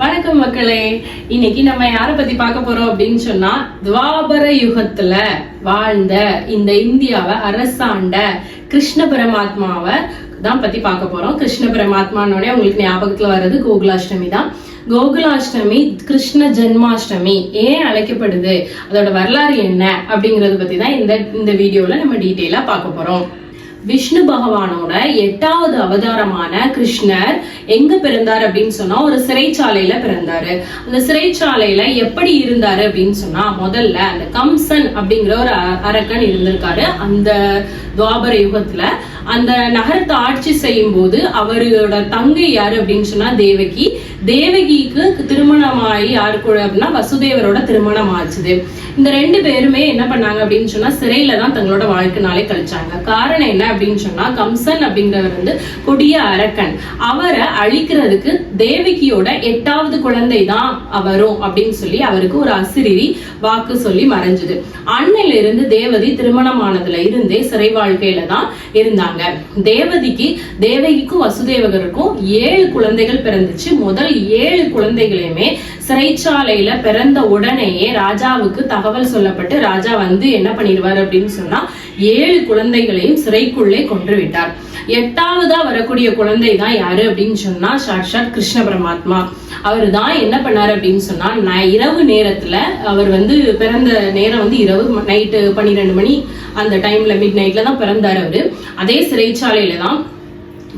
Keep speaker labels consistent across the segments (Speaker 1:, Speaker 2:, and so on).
Speaker 1: வணக்கம் மக்களே. இன்னைக்கு நம்ம யார பத்தி பார்க்க போறோம் அப்படின்னு சொன்னா, துவாபர யுகத்துல வாழ்ந்த இந்த இந்தியாவை அரசாண்ட கிருஷ்ண பரமாத்மாவை தான் பத்தி பார்க்க போறோம். கிருஷ்ண பரமாத்மானோட உங்களுக்கு ஞாபகத்துல வர்றது கோகுலாஷ்டமி தான். கோகுலாஷ்டமி கிருஷ்ண ஜென்மாஷ்டமி ஏன் அழைக்கப்படுது, அதோட வரலாறு என்ன அப்படிங்கறத பத்தி தான் இந்த வீடியோல நம்ம டீட்டெயிலா பார்க்க போறோம். விஷ்ணு பகவானோட 8வது அவதாரமான கிருஷ்ணர் எங்க பிறந்தார் அப்படின்னு சொன்னா, ஒரு சிறைச்சாலையில பிறந்தாரு. அந்த சிறைச்சாலையில எப்படி இருந்தாரு அப்படின்னு சொன்னா, முதல்ல அந்த கம்சன் அப்படிங்கிற ஒரு அரக்கன் இருந்திருக்காரு. அந்த துவாபர யுகத்துல அந்த நகரத்தை ஆட்சி செய்யும் போது அவரோட தங்கை யாரு அப்படின்னு சொன்னா தேவகி. தேவகிக்கு திருமணமாயி யாரு கூட அப்படின்னா வசுதேவரோட திருமணம் ஆச்சுது. இந்த 2 பேருமே என்ன பண்ணாங்க அப்படின்னு சொன்னா, சிறையில தான் தங்களோட வாழ்க்கை நாளை கழிச்சாங்க. காரணம் என்ன அப்படின்னு சொன்னா, கம்சன் அப்படிங்கிறவர் வந்து கொடிய அரக்கன். அவரை அழிக்கிறதுக்கு தேவகியோட 8வது குழந்தை தான் அவரும் அப்படின்னு சொல்லி அவருக்கு ஒரு அசிரிரி வாக்கு சொல்லி மறைஞ்சது. அன்னையில இருந்து தேவதி திருமணமானதுல இருந்தே சிறை வாழ்க்கையில தான் இருந்தாங்க. தேவகிக்கும் வசுதேவருக்கும் 7 குழந்தைகள் பிறந்துச்சு. முதல் 7 குழந்தைகளையுமே சிறைச்சாலையில பிறந்த உடனேயே ராஜாவுக்கு தகவல் சொல்லப்பட்டு ராஜா வந்து என்ன பண்ணிடுவார் அப்படின்னு சொன்னா, 7 குழந்தைகளையும் சிறைக்குள்ளே கொன்று விட்டார். 8வதா வரக்கூடிய குழந்தை தான் யாரு அப்படின்னு சொன்னா, சாட்சாத் கிருஷ்ண பரமாத்மா. அவர் தான் என்ன பண்ணாரு அப்படின்னு சொன்னா, இரவு நேரத்துல அவர் வந்து பிறந்த நேரம் வந்து இரவு நைட்டு 12 மணி அந்த டைம்ல மிட் நைட்ல தான் பிறந்தாரு அவரு. அதே சிறைச்சாலையில தான்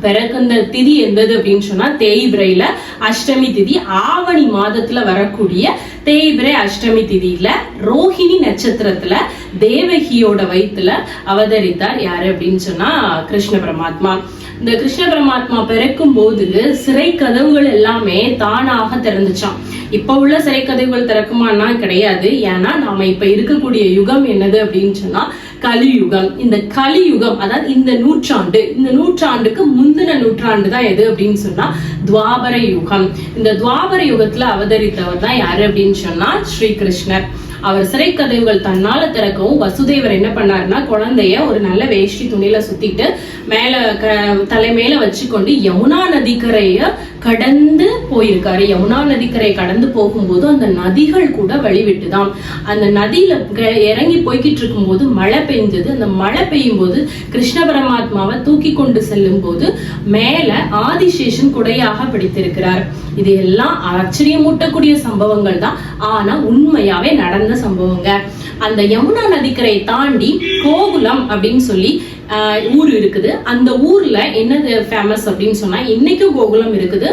Speaker 1: பிறந்த திதி எந்தது அப்படின்னு சொன்னா, தேய்பிரையில அஷ்டமி திதி. ஆவணி மாதத்துல வரக்கூடிய தேய்பிரை அஷ்டமி திதியில ரோஹிணி நட்சத்திரத்துல தேவகியோட வயிற்றுல அவதரித்தார் யாரு அப்படின்னு சொன்னா, கிருஷ்ண பரமாத்மா. இந்த கிருஷ்ண பரமாத்மா பிறக்கும் போது சிறை கதவுகள் எல்லாமே தானாக திறந்துச்சான். இப்ப உள்ள சிறை கதவுகள் திறக்குமானா கிடையாது. ஏன்னா நாம இப்ப இருக்கக்கூடிய யுகம் என்னது அப்படின்னு சொன்னா கலியுகம். இந்த கலியுகம் அதாவது இந்த நூற்றாண்டுக்கு முந்தின நூற்றாண்டு தான் எது அப்படின்னு சொன்னா துவாபர யுகம். இந்த துவாபர யுகத்துல அவதரித்தவர் தான் யாரு அப்படின்னு சொன்னா ஸ்ரீகிருஷ்ணர். அவர் சிறை கதவுகள் தன்னால திறக்கவும் வசுதேவர் என்ன பண்ணாருன்னா, குழந்தைய ஒரு நல்ல வேஷ்டி துணியில சுத்திட்டு மேல தலைமையில வச்சுக்கொண்டு யமுனா நதிக்கரைய கடந்து போயிருக்காரு. யமுனா நதிக்கரையை கடந்து போகும்போது அந்த நதிகள் கூட வழிவிட்டுதான். அந்த நதியில இறங்கி போய்கிட்டு இருக்கும் போது மழை பெய்ஞ்சது. அந்த மழை பெய்யும் போது கிருஷ்ண பரமாத்மாவை தூக்கி கொண்டு செல்லும் போது மேல ஆதிசேஷன் குடையாக பிடித்திருக்கிறார். இது எல்லாம் ஆச்சரியமூட்டக்கூடிய சம்பவங்கள் தான், ஆனா உண்மையாவே நடந்த சம்பவங்க. அந்த யமுனா நதிக்கரையை தாண்டி கோகுலம் அப்படின்னு சொல்லி ஊர் இருக்குது. அந்த ஊர்ல என்னது ஃபேமஸ் அப்படின்னு சொன்னா, இன்னைக்கும் கோகுலம் இருக்குது.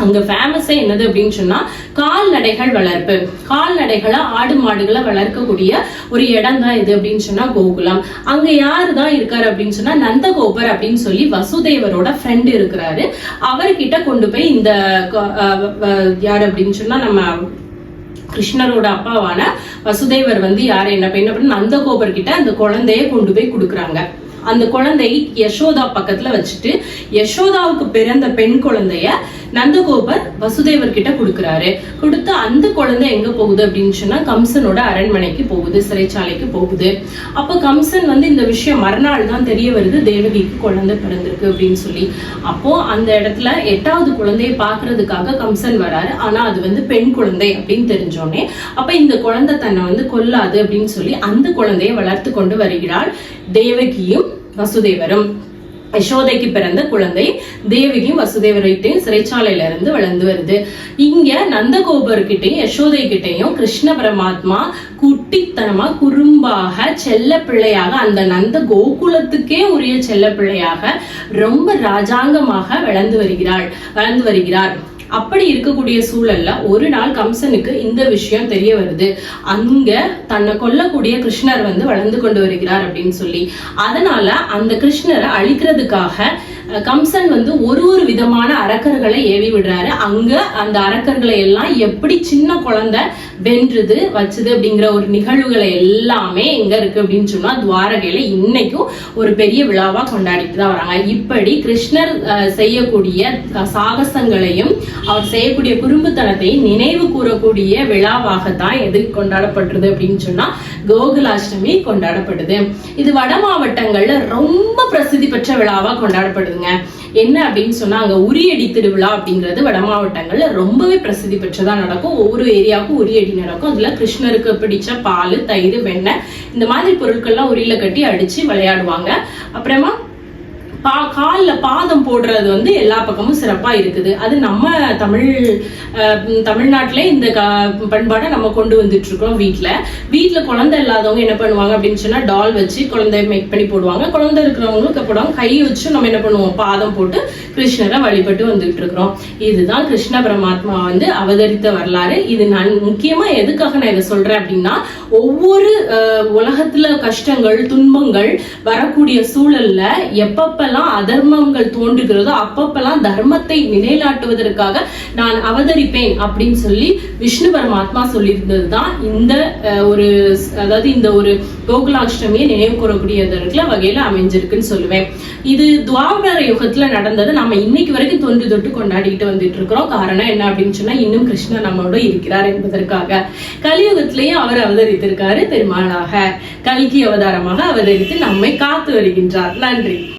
Speaker 1: அங்க ஃபேமஸே என்னது அப்படின்னு சொன்னா கால்நடைகள் வளர்ப்பு. கால்நடைகளை ஆடு மாடுகளை வளர்க்கக்கூடிய ஒரு இடம் தான் இது அப்படின்னு சொன்னா கோகுலம். அங்க யாரு தான் இருக்காரு அப்படின்னு சொன்னா நந்தகோபர் அப்படின்னு சொல்லி வசுதேவரோட ஃப்ரெண்ட் இருக்கிறாரு. அவர்கிட்ட கொண்டு போய் இந்த யாரு அப்படின்னு சொன்னா நம்ம கிருஷ்ணரோட அப்பாவான வசுதேவர் வந்து யாரு என்ன பண்ண நந்தகோபர் கிட்ட அந்த குழந்தைய கொண்டு போய் கொடுக்குறாங்க. அந்த குழந்தை யசோதா பக்கத்துல வச்சுட்டு யசோதாவுக்கு பிறந்த பெண் குழந்தைய நந்தகோபர் வசுதேவர் கிட்ட கொடுக்கிறாரு. கொடுத்து அந்த குழந்தை எங்க போகுது அப்படின்னு சொன்னா கம்சனோட அரண்மனைக்கு போகுது, சிறைச்சாலைக்கு போகுது. அப்போ கம்சன் வந்து இந்த விஷயம் மறுநாள் தான் தெரிய வருது, தேவகிக்கு குழந்தை பிறந்திருக்கு அப்படின்னு சொல்லி. அப்போ அந்த இடத்துல 8வது குழந்தைய பாக்குறதுக்காக கம்சன் வராரு. ஆனா அது வந்து பெண் குழந்தை அப்படின்னு தெரிஞ்சோடனே அப்ப இந்த குழந்தை தன்னை வந்து கொல்லாது அப்படின்னு சொல்லி அந்த குழந்தைய வளர்த்து கொண்டு வருகிறாள் தேவகியும் வசுதேவரும். யசோதைக்கு பிறந்த குழந்தை தேவகியும் வசுதேவர்கிட்டையும் சிறைச்சாலையில இருந்து வளர்ந்து வருது. இங்க நந்தகோபர்கிட்டையும் யசோதை கிட்டையும் கிருஷ்ண பரமாத்மா குட்டித்தனமா குறும்பாக செல்ல பிள்ளையாக, அந்த நந்த கோகுலத்துக்கே உரிய செல்ல பிள்ளையாக ரொம்ப ராஜாங்கமாக வளர்ந்து வருகிறார். அப்படி இருக்கக்கூடிய சூழல்ல ஒரு நாள் கம்சனுக்கு இந்த விஷயம் தெரிய வருது. அங்க தன்னை கொல்லக்கூடிய கிருஷ்ணர் வந்து வளர்ந்து கொண்டு வருகிறார் அப்படின்னு சொல்லி. அதனால அந்த கிருஷ்ணரை அழிக்கிறதுக்காக கம்சன் வந்து ஒரு விதமான அரக்கர்களை ஏவி விடுறாரு. அங்க அந்த அரக்கர்களை எல்லாம் எப்படி சின்ன குழந்தை வென்றது வச்சது அப்படிங்கிற ஒரு நிகழ்வுகளை எல்லாமே எங்க இருக்கு அப்படின்னு சொன்னா துவாரகையில இன்னைக்கும் ஒரு பெரிய விழாவா கொண்டாடிட்டு தான் வராங்க. இப்படி கிருஷ்ணர் செய்யக்கூடிய சாகசங்களையும் அவர் செய்யக்கூடிய குறும்புத்தனத்தையும் நினைவு கூறக்கூடிய விழாவாகத்தான் எது கொண்டாடப்படுறது அப்படின்னு சொன்னா கோகுலாஷ்டமி கொண்டாடப்படுது. இது வட மாவட்டங்கள்ல ரொம்ப பிரசித்தி பெற்ற விழாவா கொண்டாடப்படுதுங்க. என்ன அப்படின்னு சொன்னா அங்க உரியடி திருவிழா அப்படிங்கிறது வட மாவட்டங்கள்ல ரொம்பவே பிரசித்தி பெற்றதா நடக்கும். ஒவ்வொரு ஏரியாவுக்கும் உரியடி நடக்கும். அதுல கிருஷ்ணருக்கு பிடிச்ச பால், தயிர், வெண்ணெய் இந்த மாதிரி பொருட்கள்லாம் உரியில கட்டி அடிச்சு விளையாடுவாங்க. அப்புறமா காலில் பாதம் போடுறது வந்து எல்லா பக்கமும் சிறப்பா இருக்குது. அது நம்ம தமிழ்நாட்டிலே இந்த பண்பாடை நம்ம கொண்டு வந்துட்டு இருக்கோம். வீட்டுல குழந்தை இல்லாதவங்க என்ன பண்ணுவாங்க அப்படின்னு சொன்னா டால் வச்சு குழந்தை மேக் பண்ணி போடுவாங்க. குழந்தை இருக்கிறவங்களுக்கு போடுவாங்க. கையை வச்சு நம்ம என்ன பண்ணுவோம், பாதம் போட்டு கிருஷ்ணரை வழிபட்டு வந்துட்டு இருக்கிறோம். இதுதான் கிருஷ்ண பரமாத்மா வந்து அவதரித்த வரலாறு. இது நான் முக்கியமா எதுக்காக நான் இதை சொல்றேன் அப்படின்னா, ஒவ்வொரு உலகத்துல கஷ்டங்கள், துன்பங்கள் வரக்கூடிய சூழல்ல எப்பப்பெல்லாம் அதர்மங்கள் தோன்றுகிறதோ அப்பப்பெல்லாம் தர்மத்தை நிலைநாட்டுவதற்காக நான் அவதரிப்பேன் அப்படின்னு சொல்லி விஷ்ணு பரமாத்மா சொல்லியிருந்ததுதான் இந்த ஒரு கோகுலாஷ்டமியை நினைவு கூறக்கூடிய வகையில அமைஞ்சிருக்குன்னு சொல்லுவேன். இது துவாபர யுகத்துல நடந்தது. நம்ம இன்னைக்கு வரைக்கும் தொன்று தொட்டு கொண்டாடிட்டு வந்துட்டு இருக்கிறோம். காரணம் என்ன அப்படின்னு சொன்னா, இன்னும் கிருஷ்ணர் நம்மளோட இருக்கிறார் என்பதற்காக. கலியுகத்திலேயே அவர் அவதரித்திருக்காரு. பெருமாளாக கல்கி அவதாரமாக அவதரித்து நம்மை காத்து வருகின்றார். நன்றி.